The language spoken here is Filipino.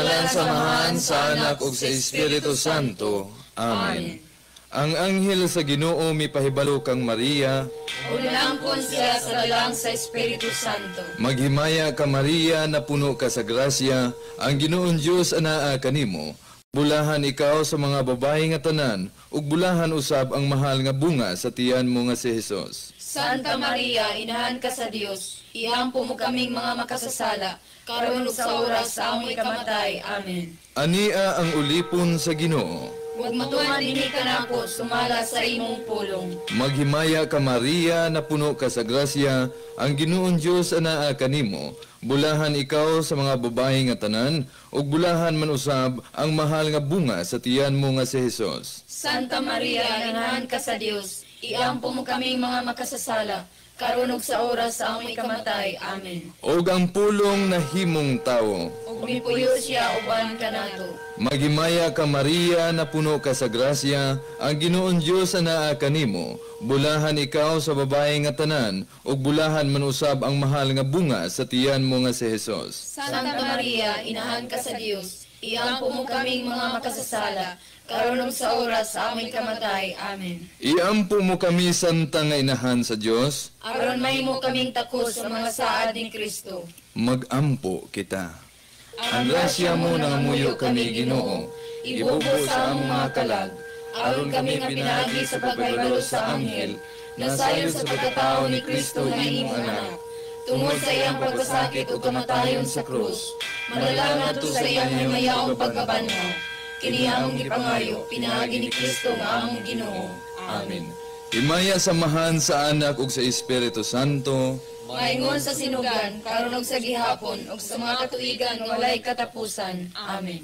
ngalan sa Amahan, sa Anak, ug sa Espiritu Santo. Amen. Ang anghel sa Ginoo mipahibalo kang Maria, Ulangkon siya sa dalang sa Espiritu Santo. maghimaya ka Maria, na puno ka sa grasya, ang Ginoon Dios anaa kanimo. Bulahan ikaw sa mga babae nga tanan, ug bulahan usab ang mahal nga bunga sa tiyan mo nga si Hesus. Santa Maria, inahan ka sa Dios, iampo mo kaming mga makasasala, karon ug sa oras sa among ikamatay. Amen. Ania ang ulipon sa Ginoo. Huwag matuman dinhi ka nako, sumala sa imong pulong. Maghimaya ka Maria, na puno ka sa grasya, ang Ginoon Dios anaa kanimo. Bulahan ikaw sa mga babae nga tanan, ug bulahan man usab ang mahal nga bunga sa tiyan mo nga si Hesus. Santa Maria, inahan ka sa Dios, iampo mo kaming mga makasasala, karon ug sa oras sa among ikamatay. Amen. Og ang pulong na himong tawo. Ug mipuyo siya uban kanato. Maghimaya ka Maria, na puno ka sa grasya, ang Ginoon Dios anaa kanimo. Bulahan ikaw sa babae nga tanan, ug bulahan man usab ang mahal nga bunga sa tiyan mo nga si Hesus. Santa Maria, inahan ka sa Dios, iampo mo kaming mga makasasala, karon ug sa oras sa aming kamatay. Amen. Iampo mo kami, Santa nga Inahan sa Dios, Aron mahimo kaming takos sa mga saad ni Kristo. magampo kita. Ang grasya mo nangamuyo kami, Ginoo, ibubo sa among mga kalag, aron kami nga pinaagi sa pagpahibalo sa anghel, nasayon sa pagkatao ni Kristo nga imong anak. Tungod sa iyang pagkasakit ug kamatayon sa krus, manalangad to sa iyang himayaong pagkabanhaw, kini among gipangayo, pinaagi ni Kristo nga among Ginoo. Amen. Himaya samahan sa Anak ug sa Espiritu Santo. Maingon sa sinugan, karon ug sa gihapon, ug sa mga katuigan nga walay katapusan. Amen.